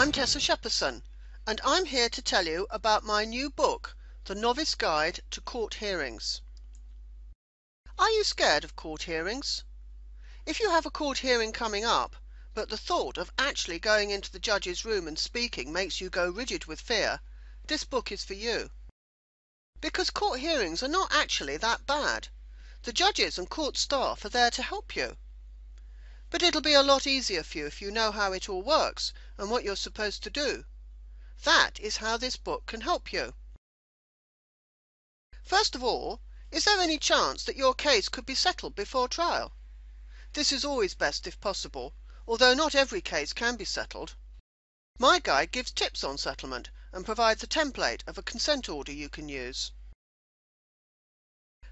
I'm Tessa Shepperson, and I'm here to tell you about my new book, The Novice Guide to Court Hearings. Are you scared of court hearings? If you have a court hearing coming up, but the thought of actually going into the judge's room and speaking makes you go rigid with fear, this book is for you. Because court hearings are not actually that bad. The judges and court staff are there to help you. But it'll be a lot easier for you if you know how it all works and what you're supposed to do. That is how this book can help you. First of all, is there any chance that your case could be settled before trial? This is always best if possible, although not every case can be settled. My guide gives tips on settlement and provides a template of a consent order you can use.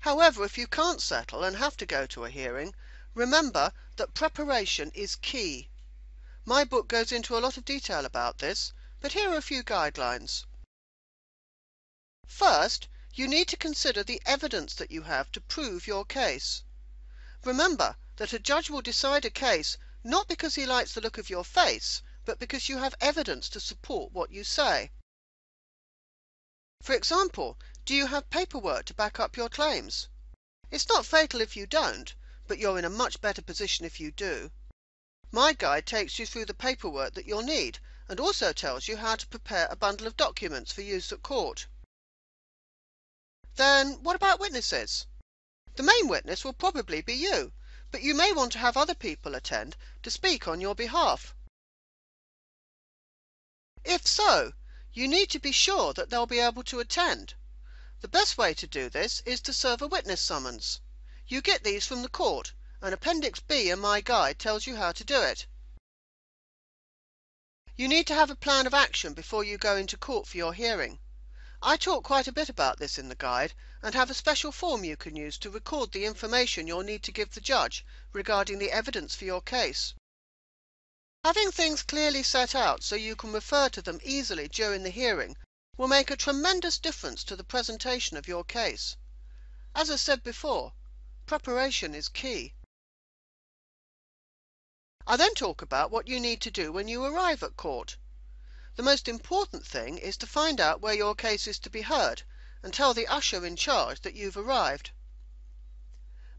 However, if you can't settle and have to go to a hearing, remember that preparation is key. My book goes into a lot of detail about this, but here are a few guidelines. First, you need to consider the evidence that you have to prove your case. Remember that a judge will decide a case not because he likes the look of your face, but because you have evidence to support what you say. For example, do you have paperwork to back up your claims? It's not fatal if you don't, but you're in a much better position if you do. My guide takes you through the paperwork that you'll need and also tells you how to prepare a bundle of documents for use at court. Then what about witnesses? The main witness will probably be you, but you may want to have other people attend to speak on your behalf. If so, you need to be sure that they'll be able to attend. The best way to do this is to serve a witness summons. You get these from the court, and Appendix B in my guide tells you how to do it. You need to have a plan of action before you go into court for your hearing. I talk quite a bit about this in the guide and have a special form you can use to record the information you'll need to give the judge regarding the evidence for your case. Having things clearly set out so you can refer to them easily during the hearing will make a tremendous difference to the presentation of your case. As I said before, preparation is key. I then talk about what you need to do when you arrive at court. The most important thing is to find out where your case is to be heard and tell the usher in charge that you've arrived.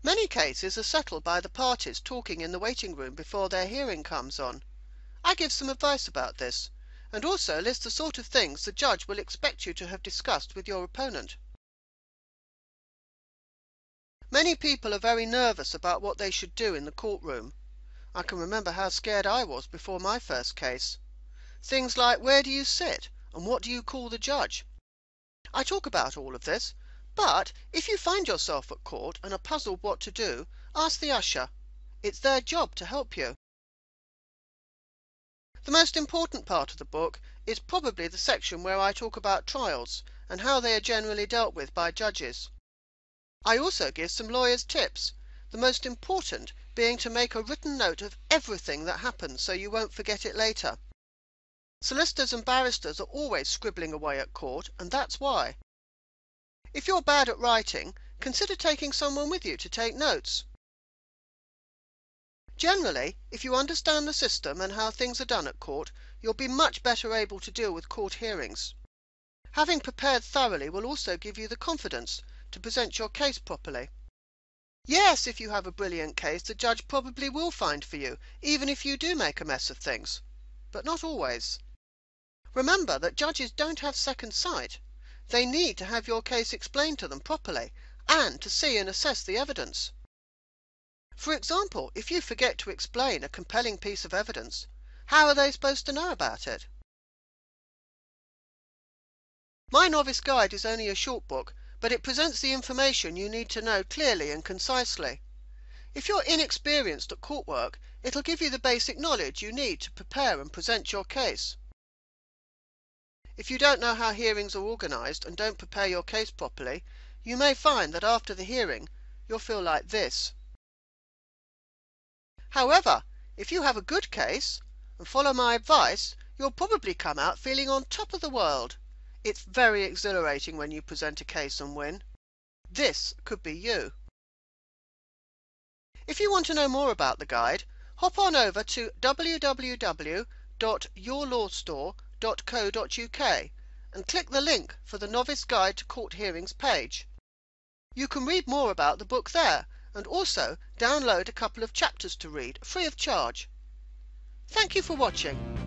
Many cases are settled by the parties talking in the waiting room before their hearing comes on. I give some advice about this and also list the sort of things the judge will expect you to have discussed with your opponent. Many people are very nervous about what they should do in the courtroom. I can remember how scared I was before my first case. Things like where do you sit and what do you call the judge? I talk about all of this, but if you find yourself at court and are puzzled what to do, ask the usher. It's their job to help you. The most important part of the book is probably the section where I talk about trials and how they are generally dealt with by judges. I also give some lawyers' tips, the most important being to make a written note of everything that happens so you won't forget it later. Solicitors and barristers are always scribbling away at court, and that's why. If you're bad at writing, consider taking someone with you to take notes. Generally, if you understand the system and how things are done at court, you'll be much better able to deal with court hearings. Having prepared thoroughly will also give you the confidence to present your case properly. Yes, if you have a brilliant case, the judge probably will find for you, even if you do make a mess of things. But not always. Remember that judges don't have second sight. They need to have your case explained to them properly and to see and assess the evidence. For example, if you forget to explain a compelling piece of evidence, how are they supposed to know about it? My Novice Guide is only a short book, but it presents the information you need to know clearly and concisely. If you're inexperienced at court work, it'll give you the basic knowledge you need to prepare and present your case. If you don't know how hearings are organised and don't prepare your case properly, you may find that after the hearing you'll feel like this. However, if you have a good case and follow my advice, you'll probably come out feeling on top of the world. It's very exhilarating when you present a case and win. This could be you. If you want to know more about the guide, hop on over to www www.yourlawstore.co.uk and click the link for the Novice Guide to Court Hearings page. You can read more about the book there and also download a couple of chapters to read free of charge. Thank you for watching.